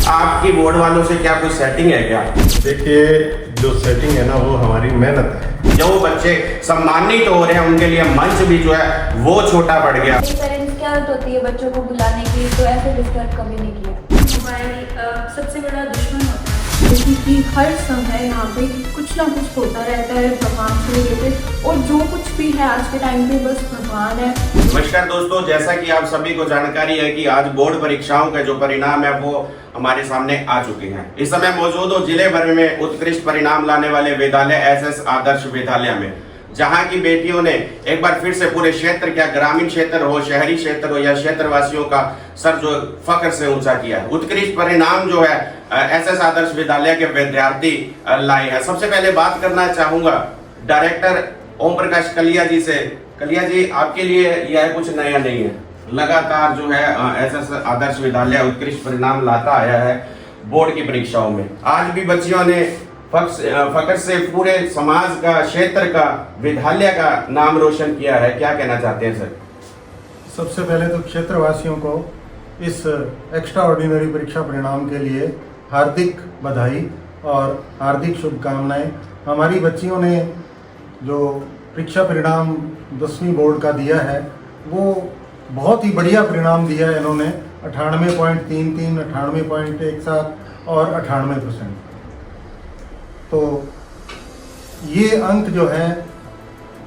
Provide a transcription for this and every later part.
आपकी बोर्ड वालों से क्या कोई सेटिंग है क्या? देखिए, जो सेटिंग है ना वो हमारी मेहनत है। जो बच्चे सम्मानित हो रहे हैं उनके लिए मंच भी जो है वो छोटा पड़ गया। पेरेंट्स की आदत होती है बच्चों को बुलाने की, तो ऐसे डिस्टर्ब कभी नहीं किया। मोबाइल सबसे बड़ा दुश्मन होता है, क्योंकि हर समय यहाँ पे कुछ ना कुछ होता रहता है भगवान से रिलेटेड, और जो कुछ भी है आज के टाइम पे बस भगवान है। नमस्कार दोस्तों, जैसा कि आप सभी को जानकारी है कि आज बोर्ड परीक्षाओं के जो परिणाम है वो हमारे सामने आ चुके हैं। इस समय मौजूद हो जिले भर में उत्कृष्ट परिणाम लाने वाले विद्यालय एसएस आदर्श विद्यालय में, जहां की बेटियों ने एक बार फिर से पूरे क्षेत्र, क्या ग्रामीण क्षेत्र हो, शहरी क्षेत्र हो या क्षेत्रवासियों का सर जो फख्र से ऊंचा किया है। उत्कृष्ट परिणाम जो है एसएस आदर्श विद्यालय के विद्यार्थी लाए हैं। सबसे पहले बात करना चाहूंगा डायरेक्टर ओम प्रकाश कलिया जी से। कलिया जी, आपके लिए यह कुछ नया नहीं है, लगातार जो है एसएस आदर्श विद्यालय उत्कृष्ट परिणाम लाता आया है बोर्ड की परीक्षाओं में। आज भी बच्चियों ने फख्र से पूरे समाज का, क्षेत्र का, विद्यालय का नाम रोशन किया है। क्या कहना चाहते हैं सर? सबसे पहले तो क्षेत्रवासियों को इस एक्स्ट्रा ऑर्डिनरी परीक्षा परिणाम के लिए हार्दिक बधाई और हार्दिक शुभकामनाएं। हमारी बच्चियों ने जो परीक्षा परिणाम 10वीं बोर्ड का दिया है वो बहुत ही बढ़िया परिणाम दिया है। इन्होंने 98.33, 98.17 और 98%। तो ये अंक जो है,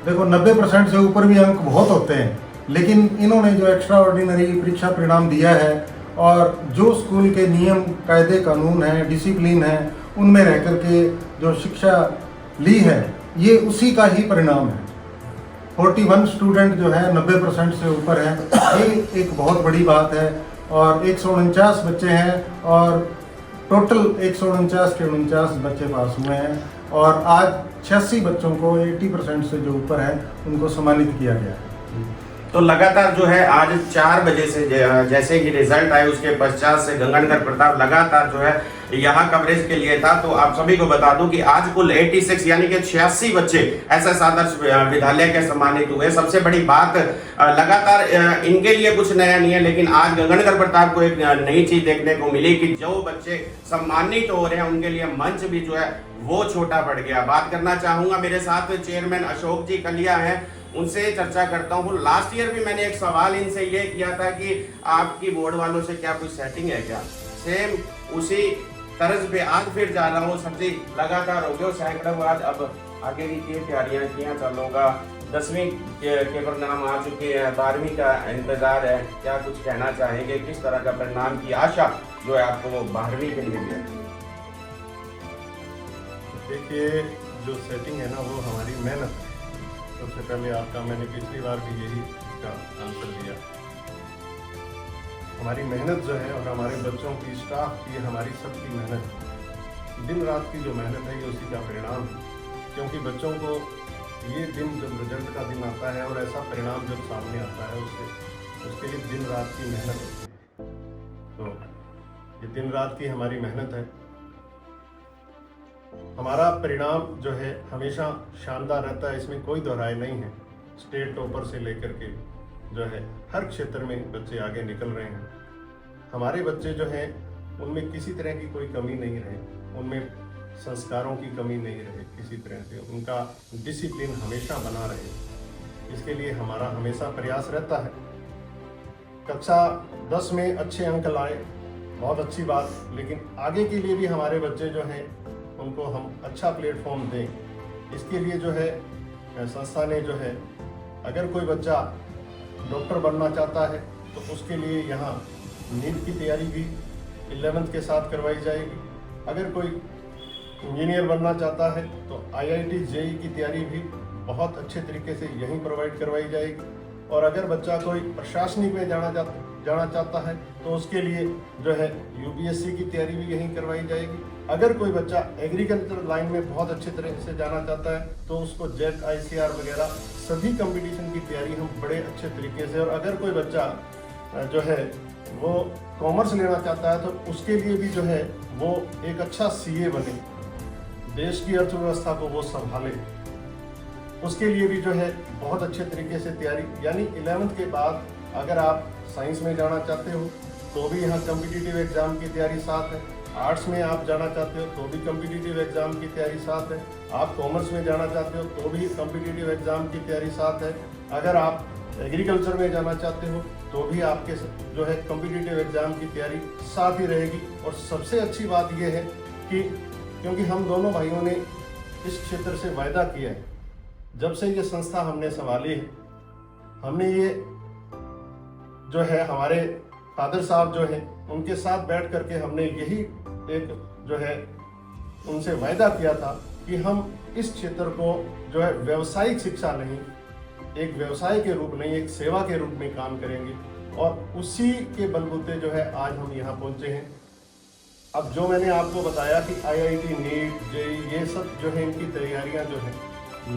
देखो 90% से ऊपर भी अंक बहुत होते हैं, लेकिन इन्होंने जो एक्स्ट्रा ऑर्डिनरी परीक्षा परिणाम दिया है और जो स्कूल के नियम, कायदे, कानून हैं, डिसिप्लिन है, उनमें रह कर के जो शिक्षा ली है, ये उसी का ही परिणाम है। 41 स्टूडेंट जो है 90% से ऊपर है, ये एक बहुत बड़ी बात है। और 149 बच्चे हैं और टोटल 149 के 49 बच्चे पास हुए हैं। और आज 86 बच्चों को 80% से जो ऊपर है उनको सम्मानित किया गया है। तो लगातार जो है आज 4 बजे से जैसे ही रिजल्ट आए उसके पश्चात से गंगानगर प्रताप लगातार जो है यहाँ कवरेज के लिए था। तो आप सभी को बता दूं कि आज कुल 86 यानी कि 86 बच्चे एसएस आदर्श विद्यालय के सम्मानित हुए। सबसे बड़ी बात, लगातार इनके लिए कुछ नया नहीं है, लेकिन आज गंगानगर प्रताप को एक नई चीज देखने को मिली कि जो बच्चे सम्मानित हो रहे हैं उनके लिए मंच भी जो है वो छोटा पड़ गया। बात करना चाहूंगा, मेरे साथ चेयरमैन अशोक जी कलिया है, उनसे चर्चा करता हूँ। लास्ट ईयर भी मैंने एक सवाल इनसे ये किया था कि आपकी बोर्ड वालों से क्या कोई सेटिंग है क्या? सेम उसी तर्ज पे आज फिर जा रहा हूँ। सब्जी लगातार हो गए सैकड़ों, आज अब आगे की तैयारियां किया चलोगा। 10वीं के परिणाम आ चुके हैं, 12वीं का इंतजार है। क्या कुछ कहना चाहेंगे? किस तरह का परिणाम की आशा जो है आपको वो 12वीं के लिए भी है? देखिए, जो सेटिंग है ना वो हमारी मेहनत है। सबसे पहले आपका, मैंने पिछली बार भी यही का आंसर दिया। हमारी मेहनत जो है और हमारे बच्चों की, स्टाफ की, हमारी सबकी मेहनत, दिन रात की जो मेहनत है ये उसी का परिणाम है। क्योंकि बच्चों को ये दिन जब रिजल्ट का दिन आता है और ऐसा परिणाम जब सामने आता है उसके लिए दिन रात की मेहनत होती है। तो ये दिन रात की हमारी मेहनत है। हमारा परिणाम जो है हमेशा शानदार रहता है, इसमें कोई दोहराए नहीं है। स्टेट टॉपर से लेकर के जो है हर क्षेत्र में बच्चे आगे निकल रहे हैं। हमारे बच्चे जो हैं उनमें किसी तरह की कोई कमी नहीं रहे, उनमें संस्कारों की कमी नहीं रहे किसी तरह से, उनका डिसिप्लिन हमेशा बना रहे, इसके लिए हमारा हमेशा प्रयास रहता है। कक्षा 10 में अच्छे अंक लाए, बहुत अच्छी बात, लेकिन आगे के लिए भी हमारे बच्चे जो हैं उनको हम अच्छा प्लेटफॉर्म दें। इसके लिए जो है संस्था ने जो है, अगर कोई बच्चा डॉक्टर बनना चाहता है तो उसके लिए यहाँ नीट की तैयारी भी 11th के साथ करवाई जाएगी। अगर कोई इंजीनियर बनना चाहता है तो IIT JEE की तैयारी भी बहुत अच्छे तरीके से यहीं प्रोवाइड करवाई जाएगी। और अगर बच्चा कोई प्रशासनिक में जाना चाहता है तो उसके लिए जो है UPSC की तैयारी भी यहीं करवाई जाएगी। अगर कोई बच्चा एग्रीकल्चर लाइन में बहुत अच्छे तरह से जाना चाहता है तो उसको JET ICR वगैरह सभी कंपटीशन की तैयारी हम बड़े अच्छे तरीके से, और अगर कोई बच्चा जो है वो कॉमर्स लेना चाहता है तो उसके लिए भी जो है वो एक अच्छा CA बने, देश की अर्थव्यवस्था को वो संभाले, उसके लिए भी जो है बहुत अच्छे तरीके से तैयारी। यानी 11th के बाद अगर आप साइंस में जाना चाहते हो तो भी यहाँ कम्पिटिटिव एग्जाम की तैयारी साथ है। आर्ट्स में आप जाना चाहते हो तो भी कम्पिटिटिव एग्जाम की तैयारी साथ है। आप कॉमर्स में जाना चाहते हो तो भी कम्पिटिटिव एग्जाम की तैयारी साथ है। अगर आप एग्रीकल्चर में जाना चाहते हो तो भी आपके जो है कम्पिटिटिव एग्जाम की तैयारी साथ ही रहेगी। और सबसे अच्छी बात यह है कि क्योंकि हम दोनों भाइयों ने इस क्षेत्र से वायदा किया है, जब से ये संस्था हमने संभाली है, हमने ये जो है हमारे फादर साहब जो है उनके साथ बैठ करके हमने यही एक जो है उनसे वायदा किया था कि हम इस क्षेत्र को जो है व्यावसायिक शिक्षा नहीं, एक व्यवसाय के रूप नहीं, एक सेवा के रूप में काम करेंगे। और उसी के बलबूते जो है आज हम यहाँ पहुँचे हैं। अब जो मैंने आपको बताया कि IIT नीट जेईई ये सब जो है इनकी तैयारियां जो है,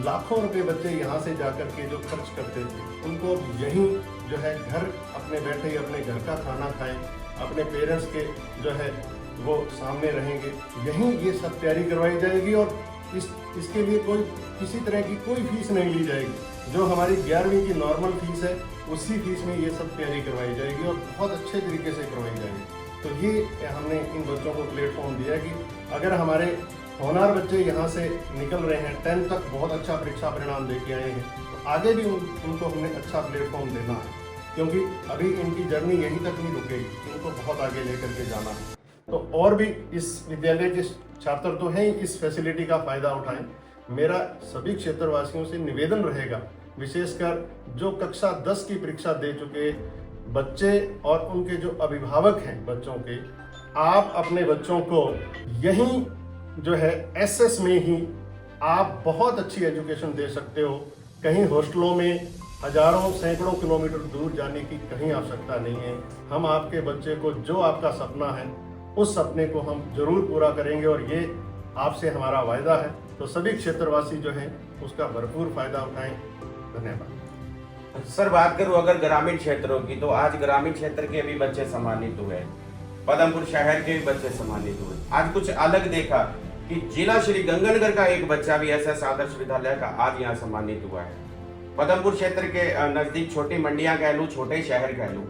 लाखों रुपए बच्चे यहाँ से जाकर के जो खर्च करते थे उनको अब यहीं जो है घर अपने बैठे ही अपने घर का खाना खाएं, अपने पेरेंट्स के जो है वो सामने रहेंगे, यहीं ये सब तैयारी करवाई जाएगी। और इसके लिए कोई किसी तरह की कोई फीस नहीं ली जाएगी। जो हमारी 11वीं की नॉर्मल फीस है उसी फीस में ये सब तैयारी करवाई जाएगी और बहुत अच्छे तरीके से करवाई जाएगी। तो ये हमने इन बच्चों को प्लेटफॉर्म दिया कि अगर हमारे होनहार बच्चे यहाँ से निकल रहे हैं, 10th तक बहुत अच्छा परीक्षा परिणाम दे के आए हैं, तो आगे भी उनको हमने अच्छा प्लेटफॉर्म देना है, क्योंकि अभी इनकी जर्नी यहीं तक नहीं रुकेगी, इनको बहुत आगे लेकर के जाना है। तो और भी इस विद्यालय के छात्र तो हैं, इस फैसिलिटी का फायदा उठाएं। मेरा सभी क्षेत्रवासियों से निवेदन रहेगा, विशेषकर जो कक्षा 10 की परीक्षा दे चुके बच्चे और उनके जो अभिभावक हैं बच्चों के, आप अपने बच्चों को यहीं जो है SS में ही आप बहुत अच्छी एजुकेशन दे सकते हो। कहीं हॉस्टलों में हजारों सैकड़ों किलोमीटर दूर जाने की कहीं आवश्यकता नहीं है। हम आपके बच्चे को जो आपका सपना है उस सपने को हम जरूर पूरा करेंगे और ये आपसे हमारा वायदा है। तो सभी क्षेत्रवासी जो हैं उसका भरपूर फायदा उठाएं। धन्यवाद। सर, बात करूं अगर ग्रामीण क्षेत्रों की, तो आज ग्रामीण क्षेत्र के भी बच्चे सम्मानित हुए, पदमपुर शहर के भी बच्चे सम्मानित हुए। आज कुछ अलग देखा कि जिला श्री गंगानगर का एक बच्चा भी SS आदर्श विद्यालय का आज यहाँ सम्मानित हुआ है। पदमपुर क्षेत्र के नजदीक छोटी मंडियां कह लूं, छोटे शहर कह लूं,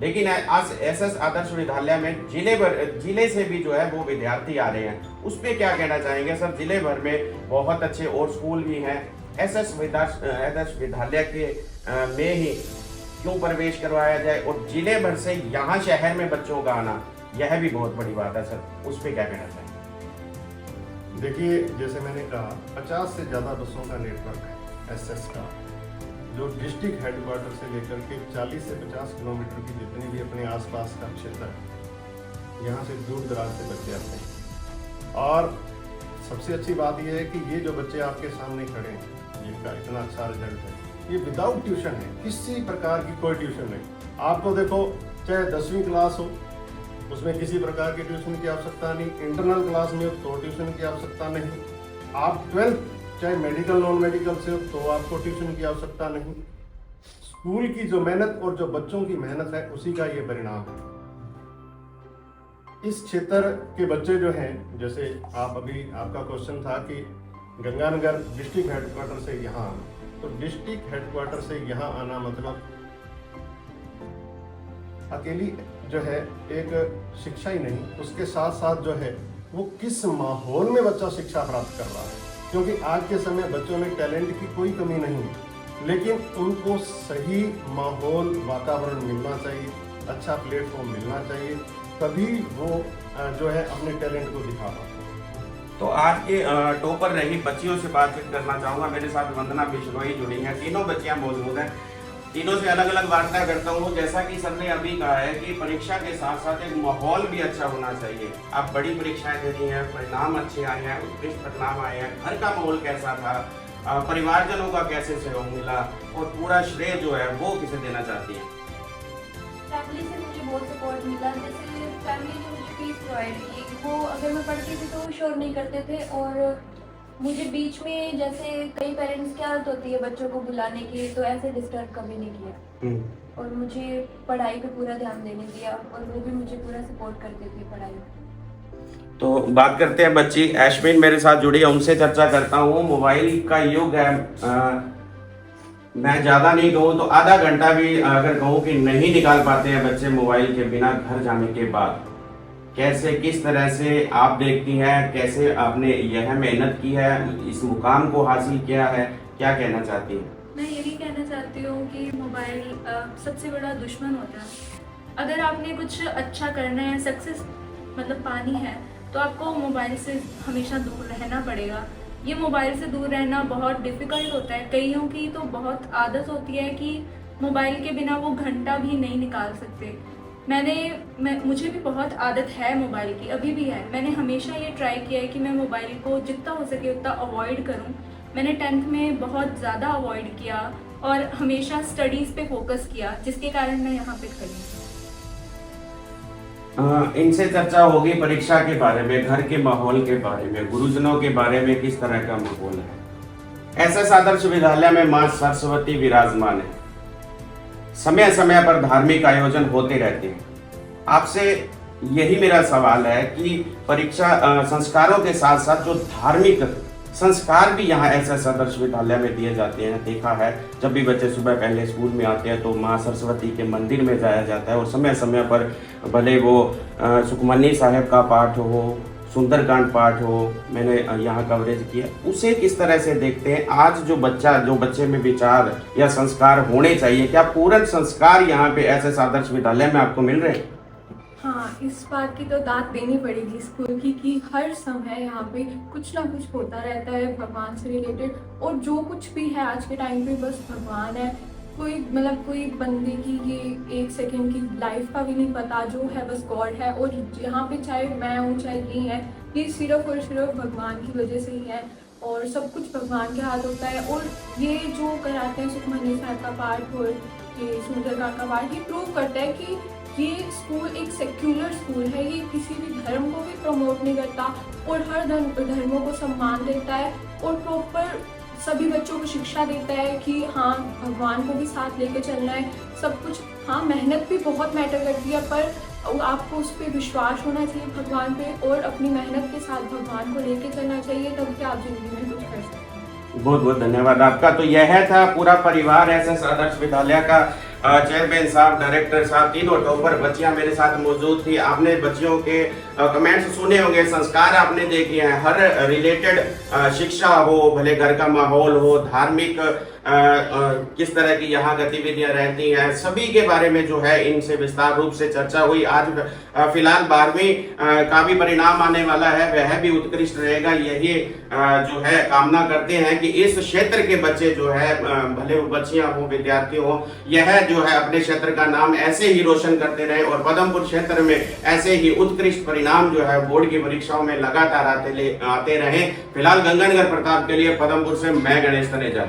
लेकिन आज SS आदर्श विद्यालय में जिले से भी जो है वो विद्यार्थी आ रहे हैं। उस पर क्या कहना चाहेंगे सर? जिले भर में बहुत अच्छे और स्कूल भी हैं, SS आदर्श विद्यालय के में ही क्यों प्रवेश करवाया जाए और जिले भर से यहाँ शहर में बच्चों का आना, यह भी बहुत बड़ी बात है सर। उस पर क्या कहना चाहेंगे? देखिए, जैसे मैंने कहा 50 से ज़्यादा बसों का नेटवर्क है SS का, जो डिस्ट्रिक्ट हेडक्वार्टर से लेकर के 40 से 50 किलोमीटर की जितनी भी अपने आसपास का क्षेत्र है, यहाँ से दूर दराज से बच्चे आते हैं। और सबसे अच्छी बात यह है कि ये जो बच्चे आपके सामने खड़े हैं जिनका इतना अच्छा रिजल्ट है, ये विदाउट ट्यूशन है, किसी प्रकार की कोई ट्यूशन नहीं। आपको देखो, चाहे 10वीं क्लास हो उसमें किसी प्रकार की ट्यूशन की आवश्यकता नहीं, इंटरनल क्लास में हो तो ट्यूशन की आवश्यकता नहीं, आप 12th चाहे मेडिकल नॉन मेडिकल से हो तो आपको ट्यूशन की आवश्यकता नहीं। स्कूल की जो मेहनत और जो बच्चों की मेहनत है उसी का ये परिणाम है। इस क्षेत्र के बच्चे जो हैं, जैसे आपका क्वेश्चन था कि गंगानगर डिस्ट्रिक्ट हेडक्वार्टर से यहाँ आना, तो डिस्ट्रिक्ट हेडक्वार्टर से यहाँ आना मतलब अकेली जो है एक शिक्षा ही नहीं, उसके साथ साथ जो है वो किस माहौल में बच्चा शिक्षा प्राप्त कर रहा है। क्योंकि आज के समय बच्चों में टैलेंट की कोई कमी नहीं है, लेकिन उनको सही माहौल वातावरण मिलना चाहिए, अच्छा प्लेटफॉर्म मिलना चाहिए, तभी वो जो है अपने टैलेंट को दिखा पाते हैं। तो आज के टॉपर रही बच्चियों से बातचीत करना चाहूँगा। मेरे साथ वंदना बिश्नोई जुड़ी हैं, तीनों बच्चियाँ मौजूद हैं। तीनों से अलग अलग वार्ता करता हूँ। जैसा कि सर ने अभी कहा है कि परीक्षा के साथ साथ एक माहौल भी अच्छा होना चाहिए। आप बड़ी परीक्षाएं दे रही हैं, परिणाम अच्छे आए हैं, उत्कृष्ट परिणाम आए हैं, घर का माहौल कैसा था, परिवारजनों का कैसे सहयोग मिला और पूरा श्रेय जो है वो किसे देना चाहती है? फैमिली से मुझे बहुत सपोर्ट मिला। जैसे फैमिली ने मुझे फीस प्रोवाइड की, वो अगर मैं पढ़ती थी तो वो शोर नहीं करते थे। और मुझे बीच में, जैसे कई पेरेंट्स की आदत होती है बच्चों को बुलाने की, तो ऐसे डिस्टर्ब कभी नहीं किया और मुझे पढ़ाई पे पूरा ध्यान देने दिया और वो भी मुझे पूरा सपोर्ट करते थे पढ़ाई में। तो बात करते हैं बच्ची ऐश्विन मेरे साथ जुड़ी है, उनसे चर्चा करता हूँ। मोबाइल का युग है, मैं ज्यादा नहीं कहूँ तो आधा घंटा भी अगर कहूँ कि नहीं निकाल पाते हैं बच्चे मोबाइल के बिना घर जाने के बाद, कैसे किस तरह से आप देखती हैं, कैसे आपने यह मेहनत की है, इस मुकाम को हासिल किया है, क्या कहना चाहती हैं? मैं यही कहना चाहती हूँ कि मोबाइल सबसे बड़ा दुश्मन होता है। अगर आपने कुछ अच्छा करना है, सक्सेस मतलब पानी है, तो आपको मोबाइल से हमेशा दूर रहना पड़ेगा। ये मोबाइल से दूर रहना बहुत डिफ़िकल्ट होता है। कईयों की तो बहुत आदत होती है कि मोबाइल के बिना वो घंटा भी नहीं निकाल सकते। मुझे भी बहुत आदत है मोबाइल की, अभी भी है। मैंने हमेशा ये ट्राई किया है कि मैं मोबाइल को जितना हो सके उतना अवॉइड करूं। मैंने 10th में बहुत ज़्यादा अवॉइड किया और हमेशा स्टडीज़ पे फोकस किया, जिसके कारण मैं यहाँ पे खड़ी हूँ। इनसे चर्चा होगी परीक्षा के बारे में, घर के माहौल के बारे में, गुरुजनों के बारे में, किस तरह का माहौल है। एसएस आदर्श विद्यालय में मां सरस्वती विराजमान है। समय समय पर धार्मिक आयोजन होते रहते हैं। आपसे यही मेरा सवाल है कि परीक्षा संस्कारों के साथ साथ जो धार्मिक संस्कार भी यहाँ एसएस आदर्श विद्यालय में दिए जाते हैं। देखा है जब भी बच्चे सुबह पहले स्कूल में आते हैं तो माँ सरस्वती के मंदिर में जाया जाता है और समय समय पर भले वो सुखमनी साहब का पाठ हो, सुंदरकांड पाठ हो, मैंने यहाँ कवरेज किया। उसे किस तरह से देखते हैं? आज जो बच्चे में विचार या संस्कार होने चाहिए, क्या पूर्ण संस्कार यहाँ पे एसएस आदर्श विद्यालय में आपको मिल रहे हैं? हाँ, इस बात की तो दाद देनी पड़ेगी स्कूल की कि हर समय यहाँ पे कुछ ना कुछ होता रहता है भगवान से रिलेटेड, और जो कुछ भी है आज के टाइम पे बस भगवान है। कोई बंदे की ये 1 सेकंड की लाइफ का भी नहीं पता, जो है बस गॉड है। और यहाँ पे चाहे मैं हूँ चाहे ये है, ये सिर्फ और सिर्फ भगवान की वजह से ही है और सब कुछ भगवान के हाथ होता है। और ये जो कराते हैं सुखमनी साहब का पाठ और ये सुंदरकांड का पाठ, ये प्रूव करता है कि ये स्कूल एक सेक्युलर स्कूल है। ये किसी भी धर्म को भी प्रमोट नहीं करता और हर धर्मों को सम्मान देता है और प्रॉपर सभी बच्चों को शिक्षा देता है कि हाँ, भगवान को भी साथ लेके चलना है सब कुछ। हाँ, मेहनत भी बहुत मैटर करती है, पर आपको उस पर विश्वास होना चाहिए भगवान पे और अपनी मेहनत के साथ भगवान को लेके चलना चाहिए, तब कि आप जिंदगी में कुछ कर सकते हैं। बहुत बहुत धन्यवाद आपका। तो यह था पूरा परिवार एसएस आदर्श विद्यालय का, चेयरमैन साहब, डायरेक्टर साहब, तीनों टॉपर बच्चियां मेरे साथ मौजूद थी। आपने बच्चियों के कमेंट्स सुने होंगे, संस्कार आपने देखे हैं। हर रिलेटेड शिक्षा हो, भले घर का माहौल हो, धार्मिक किस तरह की यहाँ गतिविधियां रहती हैं, सभी के बारे में जो है इनसे विस्तार रूप से चर्चा हुई। आज फिलहाल 12वीं का भी परिणाम आने वाला है, वह भी उत्कृष्ट रहेगा। यही जो है कामना करते हैं कि इस क्षेत्र के बच्चे जो है, भले वो बच्चियां हो, विद्यार्थी हो, यह जो है अपने क्षेत्र का नाम ऐसे ही रोशन करते रहे और पदमपुर क्षेत्र में ऐसे ही उत्कृष्ट परिणाम जो है बोर्ड की परीक्षाओं में लगातार आते रहे। फिलहाल गंगानगर प्रताप के लिए पदमपुर से मैं गणेश तनेजा।